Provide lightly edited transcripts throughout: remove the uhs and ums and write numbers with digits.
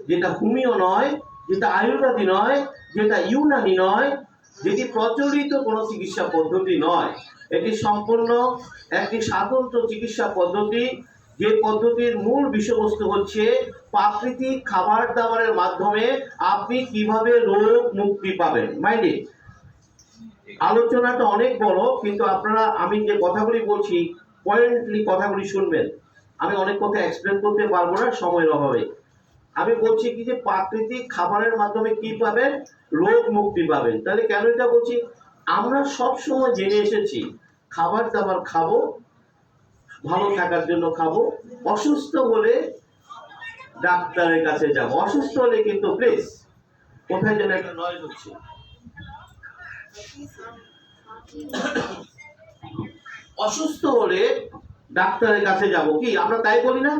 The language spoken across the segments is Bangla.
যেটা হোমিও নয়, যেটা আয়ুর্বেদী নয়, যেটা ইউনানি নয়, যেটি প্রচলিত কোনো চিকিৎসা পদ্ধতি নয়। এটি সম্পূর্ণ একটি স্বাতন্ত্র চিকিৎসা পদ্ধতি, যে পদ্ধতির মূল বিষয়বস্তু হচ্ছে প্রাকৃতিক খাবার দাবারের মাধ্যমে আপনি কিভাবে রোগ মুক্তি পাবেন। মাইন্ডে আলোচনাটা অনেক বড়, কিন্তু আপনারা আমি যে কথাগুলি বলছি পয়েন্টলি কথাগুলি শুনবেন। আমি অনেক কথা এক্সপ্লেন করতে পারবো না সময়ের অভাবে। আমি বলছি কি যে প্রাকৃতিক খাবারের মাধ্যমে কি পাবেন, রোগ মুক্তি পাবেন। তাহলে কেন এটা বলছি, আমরা সব সময় জেনে এসেছি খাবার দাবার খাবো, ভালো থাকার জন্য খাবো, অসুস্থ হলে ডাক্তারের কাছে যাবো। অসুস্থ হলে কিন্তু প্লিজ, কোথায় যেন একটা নয়েজ হচ্ছে, অসুস্থ হলে ডাক্তারের কাছে যাব, কি আমরা তাই বলি না?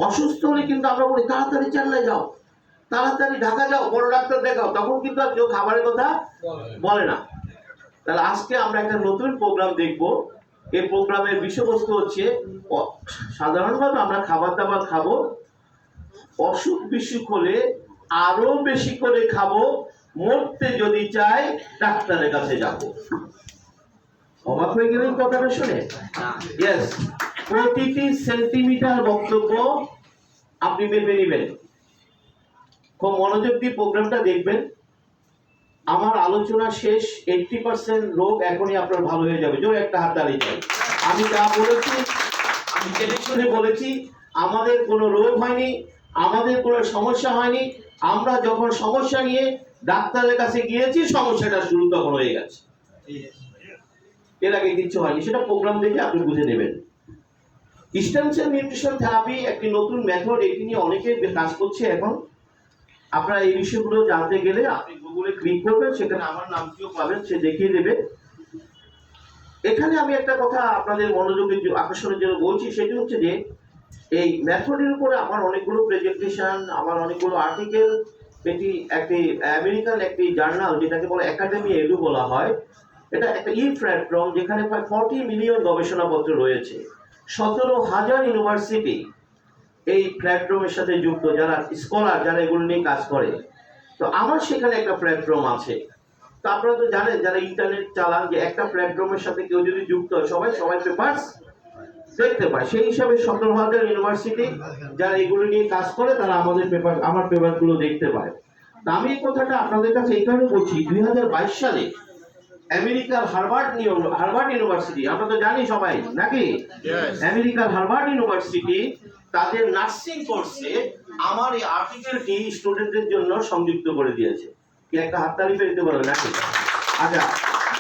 অসুস্থ হলে কিন্তু আমরা বলি তাড়াতাড়ি চেন্নাই যাও, তাড়াতাড়ি ঢাকা যাও, বড় ডাক্তার দেখাও, তখন কিন্তু আর কেউ খাবারের কথা বলে না। তাহলে আজকে আমরা একটা নতুন প্রোগ্রাম দেখব। এই প্রোগ্রামের বিষয়বস্তু হচ্ছে সাধারণভাবে আমরা খাবার দাবার খাবো, অসুখ বিসুখ হলে আরো বেশি করে খাবো, মরতে যদি চাই ডাক্তারের কাছে যাব। অবাক হয়ে গেলেন কথাটা শুনে? ইয়েস, প্রতিটি সেন্টিমিটার বক্তব্য আপনি মেপে নেবেন। খুব মনোযোগ দিয়ে প্রোগ্রামটা দেখবেন। আমার আলোচনা শেষ, 80% রোগ এখনই আপনার ভালো হয়ে যাবে। জোরে একটা হাত তালি চাই। আমি যা বলেছি, আমি জেনে শুনে বলেছি, আমাদের কোনো রোগ হয়নি, আমাদের কোনো সমস্যা হয়নি। আমরা যখন সমস্যা নিয়ে ডাক্তারের কাছে গিয়েছি, সমস্যাটা শুরু তখন হয়ে গেছে, এর আগে কিছু হয়নি। সেটা প্রোগ্রাম দেখে আপনি বুঝে নেবেন। স্টেম সেল নিউট্রিশন থেরাপি একটি নতুন মেথড, এটি নিয়ে অনেকে কাজ করছে এখন। আপনারা এই বিষয়গুলো জানতে গেলে আপনি গুগলে ক্লিক করবেন, সেখানে আমার নামটিও পাবেন, সে দেখিয়ে দেবে। এখানে আমি একটা কথা আপনাদের মনোযোগের আকর্ষণের জন্য বলছি, সেটি হচ্ছে যে এই মেথডের উপরে আমার অনেকগুলো প্রেজেন্টেশন, আমার অনেকগুলো আর্টিকেল, এটি একটি আমেরিকান একটি জার্নাল, যেটাকে বলে একাডেমি এডু বলা হয়। এটা একটা প্ল্যাটফর্ম, যেখানে প্রায় 40 মিলিয়ন গবেষণাপত্র রয়েছে। 17,000 ইউনিভার্সিটি এই প্ল্যাটফর্মের সাথে যুক্ত, যারা স্কলার, যারা এগুলো নিয়ে কাজ করে। তো আমার সেখানে একটা প্ল্যাটফর্ম আছে। তো আপনারা তো জানেন, যারা ইন্টারনেট চালান, যে একটা প্ল্যাটফর্মের সাথে কেউ যদি যুক্ত হয়, সবাই পেপার দেখতে পায়। সেই হিসাবে 17,000 ইউনিভার্সিটি যারা এগুলো নিয়ে কাজ করে, তারা আমার পেপারগুলো দেখতে পায়। তা আমি এই কথাটা আপনাদের কাছে এই কারণে বলছি, 2022 সালে আমেরিকার হার্ভার্ড ইউনিভার্সিটি, আমরা তো জানি সবাই নাকি, আমেরিকার হার্ভার্ড ইউনিভার্সিটি তাদের নার্সিং কোর্সে আমার এই আর্টিকেলটি স্টুডেন্টদের জন্য সংযুক্ত করে দিয়েছে। কি একটা হাততালি ফেলতে পারবে নাকি? আচ্ছা,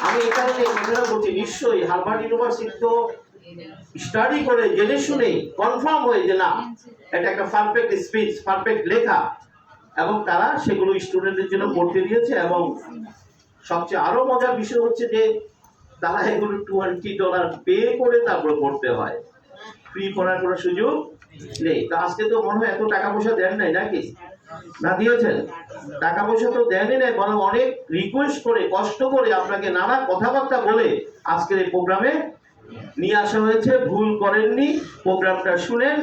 আমি এই কারণে এই কথাটা বলছি, নিশ্চয়ই হার্ভার্ড ইউনিভার্সিটি তো স্টাডি করে জেনে শুনে কনফার্ম হয়ে যে না, এটা একটা পারফেক্ট স্পিচ, পারফেক্ট লেখা, এবং তারা সেগুলো স্টুডেন্টদের জন্য পড়তে দিয়েছে। এবং সবচেয়ে আরো মজার বিষয় হচ্ছে যে তারা এগুলো $20 পে করে তারপরে পড়তে হয়, ফ্রি পড়ার কোনো সুযোগ নেই। তো আজকে তো মনে হয় এত টাকা পয়সা দেন নাই নাকি? না দিয়েছেন? টাকা পয়সা তো দেনই নাই, বরং অনেক রিকোয়েস্ট করে, কষ্ট করে, আপনাকে নানা কথাবার্তা বলে আজকের এই প্রোগ্রামে নিয়ে আসা হয়েছে। ভুল করেননি, প্রোগ্রামটা শুনেন।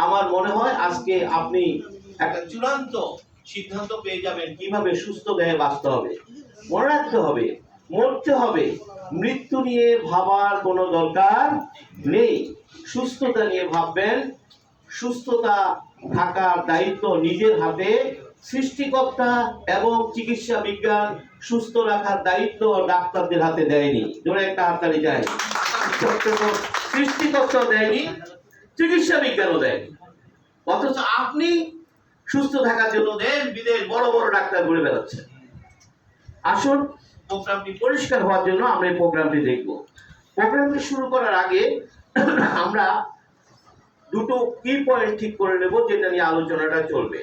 আমার মনে হয় আজকে আপনি একটা চূড়ান্ত সিদ্ধান্ত পেয়ে যাবেন কিভাবে সুস্থ দেহে বাঁচতে হবে। মনে রাখতে হবে, মরতে হবে, মৃত্যু নিয়ে ভাবার কোনো দরকার নেই। সুস্থতা নিয়ে ভাববেন। সুস্থতা থাকার দায়িত্ব নিজের হাতে। সৃষ্টিকর্তা এবং চিকিৎসা বিজ্ঞান সুস্থ রাখার দায়িত্ব ডাক্তারদের হাতে দেয়নি। জোরে একটা হাততালি চাই। সৃষ্টিকর্তা দেয়নি, চিকিৎসা বিজ্ঞানও দেয়নি, অথচ আপনি সুস্থ থাকার জন্য দেশ বিদেশ বড় বড় ডাক্তার ঘুরে বেড়াচ্ছেন। আসুন, প্রোগ্রামটি পরিষ্কার হওয়ার জন্য আমরা এই প্রোগ্রামটি দেখব। প্রোগ্রামটি শুরু করার আগে আমরা দুটো কি পয়েন্ট ঠিক করে নেব, যেটা নিয়ে আলোচনাটা চলবে।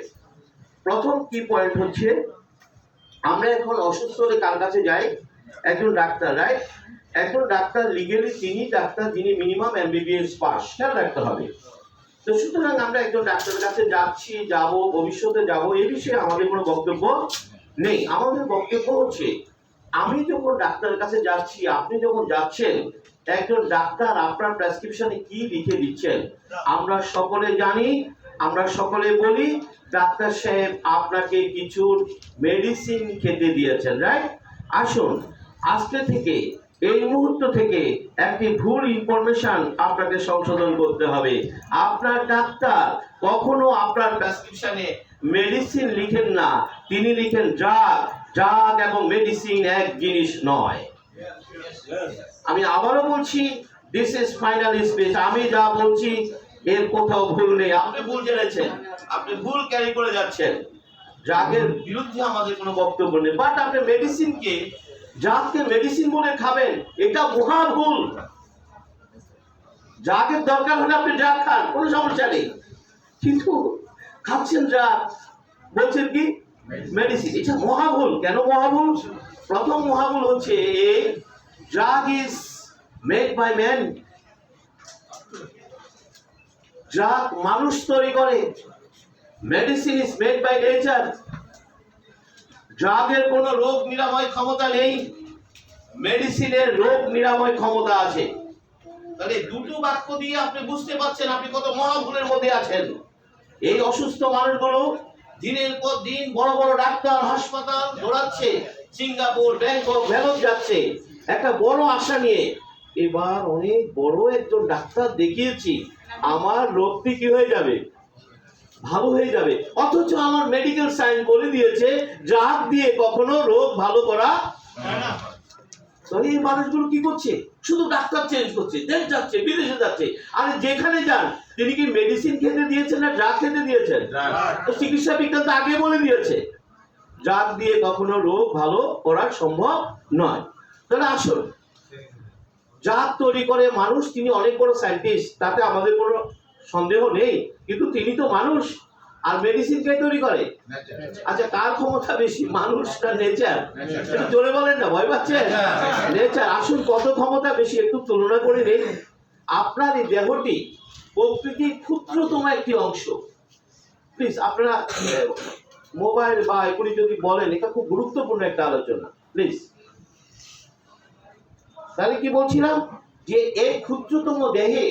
প্রথম কি পয়েন্ট হচ্ছে, আমরা এখন অসুস্থ হলে কার কাছে যাই? একজন ডাক্তার, রাইট? একজন ডাক্তার লিগেলি তিনি ডাক্তার যিনি মিনিমাম MBBS পাস, খেয়াল রাখতে হবে। তো সুতরাং আমরা একজন ডাক্তারের কাছে যাচ্ছি, যাব, ভবিষ্যতে যাব, এই বিষয়ে আমাদের কোনো বক্তব্য নেই। আমাদের বক্তব্য হচ্ছে, আমি যখন ডাক্তারের কাছে যাচ্ছি, আপনি যখন যাচ্ছেন, একজন ডাক্তার আপনার প্রেসক্রিপশনে কি লিখে দিচ্ছেন আমরা সকলে জানি। আমরা সকলে বলি ডাক্তার সাহেব আপনাকে কিছু মেডিসিন খেতে দিয়েছেন, রাইট? আসুন, আজকে থেকে এই মুহূর্ত থেকে একটি ভুল ইনফরমেশন আপনাকে সংশোধন করতে হবে। আপনার ডাক্তার কখনো আপনার প্রেসক্রিপশনে মেডিসিন লিখেন না, তিনি লিখেন ড্রাগ। ড্রাগ এবং মেডিসিন এক জিনিস নয়। আমি আবারও বলছি, দিস ইজ ফাইনাল স্পিচ। আমি যা বলছি এর কোথাও ভুল নেই। আপনি ভুল জেনেছেন, আপনি ভুল ক্যারি করে যাচ্ছেন। ড্রাগের বিরুদ্ধে আমাদের কোনো বক্তব্য নেই, বাট আপনি মেডিসিনকে ড্রাগকে মেডিসিন বলে খাবেন, এটা মহা ভুল। ড্রাগের দরকার হলে আপনি ড্রাগ খান, কোনো সমস্যা নেই, কিন্তু খাচ্ছেন ড্রাগ, বলছেন কি মেডিসিন। এটা মহা ভুল। কেন মহা ভুল? প্রথম মহা ভুল হচ্ছে drug is made by man. Drug মানুষ তৈরি করে, medicine is made by nature. ড্রাগের কোনো রোগ নিরাময় ক্ষমতা নেই, মেডিসিনের রোগ নিরাময় ক্ষমতা আছে। তাহলে দুটো বাক্য দিয়ে আপনি বুঝতে পারছেন আপনি কত মহাভুলের মধ্যে আছেন। এই অসুস্থ মানুষগুলো দিনের পর দিন বড় বড় ডাক্তার হাসপাতাল দৌড়াচ্ছে, সিঙ্গাপুর, ব্যাংকক, ভ্যালক যাচ্ছে একটা বড় আশা নিয়ে। এবার অনেক বড় একজন ডাক্তার দেখিয়েছি, আমার রোগটি কি হয়ে যাবে, ভালো হয়ে যাবে। অথচ আমার মেডিকেল সায়েন্স বলে দিয়েছে ড্রাগ দিয়ে কখনো রোগ ভালো করা যায় না। তাহলে এই মানুষগুলো কি করছে? শুধু ডাক্তার চেঞ্জ করছে, দেশ যাচ্ছে, বিদেশে যাচ্ছে। আর যেখানে যান তিনি কি মেডিসিন খেতে দিয়েছেন না ড্রাগ খেতে দিয়েছেন? তো চিকিৎসা বিজ্ঞান তো আগে বলে দিয়েছে ড্রাগ দিয়ে কখনো রোগ ভালো করা সম্ভব নয়। তাহলে আসুন, ড্রাগ তৈরি করে মানুষ, তিনি অনেক বড় সায়েন্টিস্ট, তাতে আমাদের কোনো সন্দেহ নেই, কিন্তু তিনি তো মানুষ। আর মেডিসিন কে তৈরি করে? আচ্ছা, কার ক্ষমতা বেশি, মানুষ না নেচার? একটু জোরে বলেন না, ভয় পাচ্ছেন? নেচার। আসুন, কত ক্ষমতা বেশি একটু তুলনা করে নেই। আপনার এই দেহটি প্রকৃতির ক্ষুদ্রতম একটি অংশ। প্লিজ আপনারা মোবাইল বা এগুলি যদি বলেন, এটা খুব গুরুত্বপূর্ণ একটা আলোচনা, প্লিজ। তাহলে কি বলছিলাম, যে এই ক্ষুদ্রতম দেহে,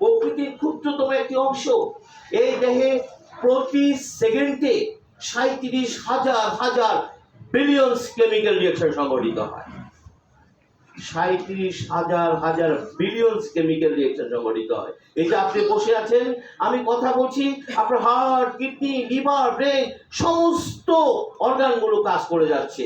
প্রকৃতির ক্ষুদ্রতম একটি অংশ, এই দেহে প্রতি সেকেন্ডে 37,000 বিলিয়ন কেমিক্যাল রিঅ্যাকশন সংঘটিত হয়। 37,000 বিলিয়ন কেমিক্যাল রিঅ্যাকশন সংঘটিত হয়। এই যে আপনি বসে আছেন, আমি কথা বলছি, আপনার হার্ট, কিডনি, লিভার, ব্রেন সমস্ত অর্গানগুলো কাজ করে যাচ্ছে।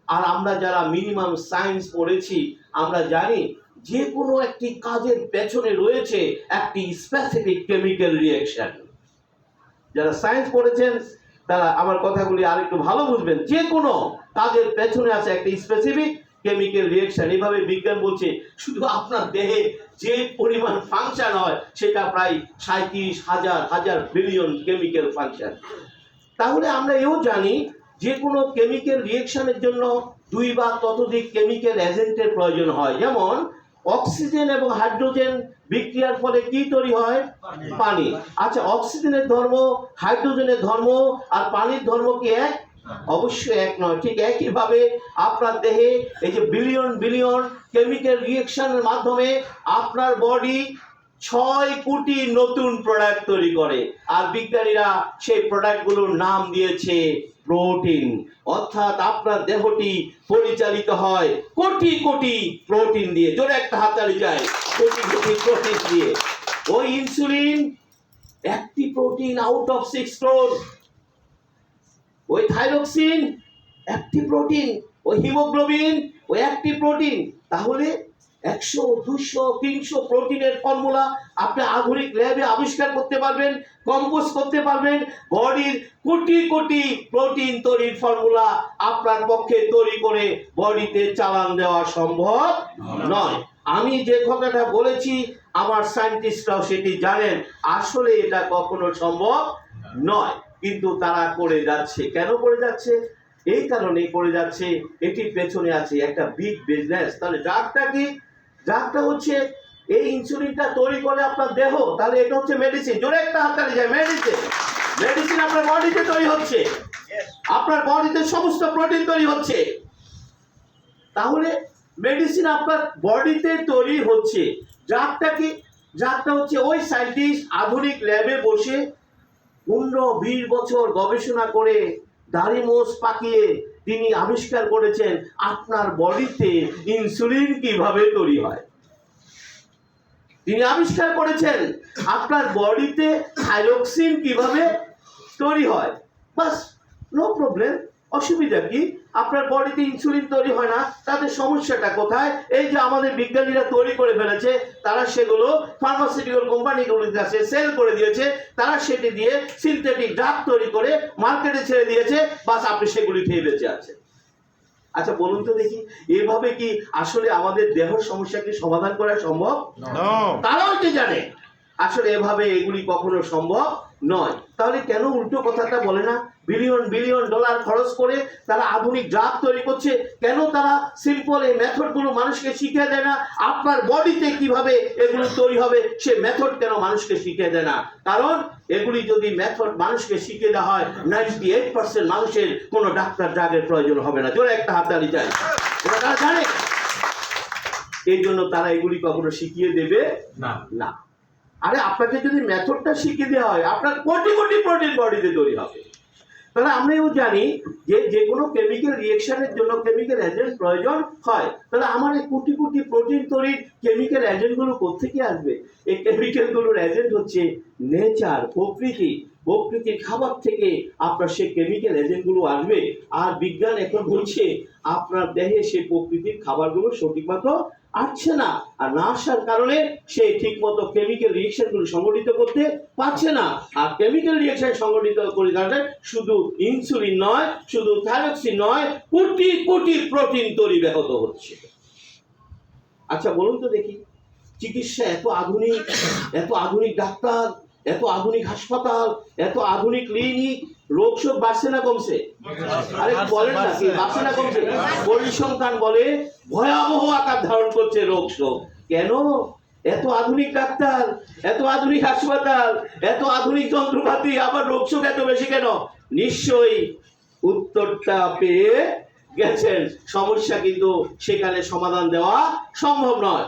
আর আমরা যারা মিনিমাম সায়েন্স পড়েছি, আমরা জানি যে কোনো একটি কাজের পেছনে রয়েছে একটি স্পেসিফিক কেমিক্যাল রিঅ্যাকশন। যারা সায়েন্স পড়েছেন তারা আমার কথাগুলি আরেকটু ভালো বুঝবেন। যে কোনো কাজের পেছনে আছে একটা স্পেসিফিক কেমিক্যাল রিঅ্যাকশন। এইভাবে বিজ্ঞান বলছে শুধু আপনার দেহে যে পরিমাণ ফাংশন হয় সেটা প্রায় 37,000 বিলিয়ন কেমিক্যাল ফাংশন। তাহলে আমরা এও জানি যে কোনো কেমিক্যাল রিঅ্যাকশনের জন্য 2 বা ততোধিক কেমিক্যাল এজেন্টের প্রয়োজন হয়। যেমন অক্সিজেন এবং হাইড্রোজেন বিক্রিয়ার ফলে কি তৈরি হয়? পানি। আচ্ছা, অক্সিজেনের ধর্ম, হাইড্রোজেনের ধর্ম আর পানির ধর্ম কি এক? অবশ্যই এক নয়। ঠিক একইভাবে আপনার দেহে এই যে বিলিয়ন বিলিয়ন কেমিক্যাল রিঅ্যাকশনের মাধ্যমে আপনার বডি 6 কোটি নতুন প্রোডাক্ট তৈরি করে। আর বিজ্ঞানীরা সেই প্রোডাক্টগুলোর নাম দিয়েছে প্রোটিন। অর্থাৎ আপনার দেহটি পরিচালিত হয় কোটি কোটি প্রোটিন দিয়ে। জোরে একটা হাততালি চাই, কোটি কোটি প্রোটিন দিয়ে। ওই ইনসুলিন একটি প্রোটিন আউট অফ 6 ক্রোর, ওই থাইরক্সিন একটি প্রোটিন, ওই হিমোগ্লোবিন ওই একটি প্রোটিন। তাহলে 100, 200, 300 প্রোটিনের ফর্মুলা আপনি আধুনিক ল্যাবে আবিষ্কার করতে পারবেন, কম্পোজ করতে পারবেন। বডির কোটি কোটি প্রোটিন তৈরির ফর্মুলা আপনার পক্ষে তৈরি করে বডিতে চালান দেওয়া সম্ভব নয়। আমি যে কথাটা বলেছি আমার সায়েন্টিস্টরাও সেটি জানেন, আসলে এটা কখনো সম্ভব নয়, কিন্তু তারা করে যাচ্ছে। কেন করে যাচ্ছে? এই কারণেই করে যাচ্ছে, এটির পেছনে আছে একটা বিগ বিজনেস। তাহলে ড্রাগটা কি? ড্রাগটা হচ্ছে এই ইনসুলিনটা তৈরি করে আপনার দেহ, তাহলে এটা হচ্ছে মেডিসিন। জোরে একটা হাততালি যায়। মেডিসিন, মেডিসিন আপনার বডিতে তৈরি হচ্ছে, আপনার বডিতে সমস্ত প্রোটিন তৈরি হচ্ছে। তাহলে মেডিসিন আপনার বডিতে তৈরি হচ্ছে। ড্রাগটা কি? ড্রাগটা হচ্ছে ওই সায়েন্টিস্ট আধুনিক ল্যাবে বসে 15-20 বছর গবেষণা করে দাড়ি মোষ পাকিয়ে তিনি আবিষ্কার করেছেন আপনার বডিতে ইনসুলিন কিভাবে তৈরি হয়। তিনি আবিষ্কার করেছেন আপনার বডিতে থাইরক্সিন কিভাবে তৈরি হয়। বাস, নো প্রবলেম। অসুবিধা কি? আপনার বডিতে ইনসুলিন তৈরি হয় না, তাদের সমস্যাটা কোথায়? এই যে আমাদের বিজ্ঞানীরা তৈরি করে ফেলেছে, তারা সেগুলো ফার্মাসিউটিক্যাল কোম্পানিগুলোর কাছে সেল করে দিয়েছে, তারা সেটি দিয়ে সিনথেটিক ড্রাগ তৈরি করে মার্কেটে ছেড়ে দিয়েছে। বাস, আপনি সেগুলি খেয়ে বেঁচে আছেন। আচ্ছা বলুন তো দেখি, এভাবে কি আসলে আমাদের দেহের সমস্যা কি সমাধান করা সম্ভব? তারাও কি জানে আসলে এভাবে এগুলি কখনো সম্ভব নয়। তাহলে কেন উল্টো কথাটা বলে না? বিলিয়ন বিলিয়ন ডলার খরচ করে তারা আধুনিক ড্রাগ তৈরি করছে, কেন তারা সিম্পল এই মেথডগুলো মানুষকে শিখিয়ে দেয় না? আপনার বডিতে কিভাবে এগুলো তৈরি হবে সে মেথড কেন মানুষকে শিখিয়ে দেয় না? কারণ এগুলি যদি মেথড মানুষকে শিখিয়ে দেওয়া হয়, 98% মানুষের কোনো ডাক্তার ড্রাগের প্রয়োজন হবে না। জোরে একটা হাততালি চাই। এটা তারা জানে, এই জন্য তারা এগুলি কখনো শিখিয়ে দেবে না। আরে আপনাকে যদি মেথডটা শিখিয়ে দেওয়া হয়, আপনার কোটি কোটি প্রোটিন বডিতে তৈরি হবে। তাহলে আমরাও জানি যে যে কোনো কেমিক্যাল রিয়েকশনের জন্য কেমিক্যাল এজেন্ট প্রয়োজন হয়। তাহলে আমার এই কোটি কোটি প্রোটিন তৈরির কেমিক্যাল এজেন্টগুলো কোত্থেকে আসবে? এই কেমিক্যালগুলোর এজেন্ট হচ্ছে নেচার, প্রকৃতির খাবার থেকে আপনার সেই কেমিক্যাল এজেন্টগুলো আসবে। আর বিজ্ঞান এখন বলছে আপনার দেহে সেই প্রকৃতির খাবারগুলো সঠিক মতো আসছে না, আর না আসার কারণে সে ঠিক মতো কেমিক্যাল রিয়েকশনগুলো সংগঠিত করতে পারছে না। আর কেমিক্যাল রিয়েকশন সংগঠিত করে কারণে শুধু ইনসুলিন নয়, শুধু থাইরক্সিন নয়, কোটি কোটি প্রোটিন তৈরি ব্যাহত হচ্ছে। আচ্ছা বলুন তো দেখি, চিকিৎসা এত আধুনিক ডাক্তার, এত আধুনিক হাসপাতাল, এত আধুনিক ক্লিনিক, রোগ শোক বাড়ছে না কমছে? আরে বলেন না কি বাড়ছে না কমছে? পরিসংখ্যান বলে ভয়াবহ আকার ধারণ করছে রোগ শোক। কেন? এত আধুনিক ডাক্তার, এত আধুনিক হাসপাতাল, এত আধুনিক যন্ত্রপাতি, আবার রোগ শোক এত বেশি কেন? নিশ্চয়ই উত্তরটা পেয়ে গেছেন। সমস্যা কিন্তু সেখানে সমাধান দেওয়া সম্ভব নয়।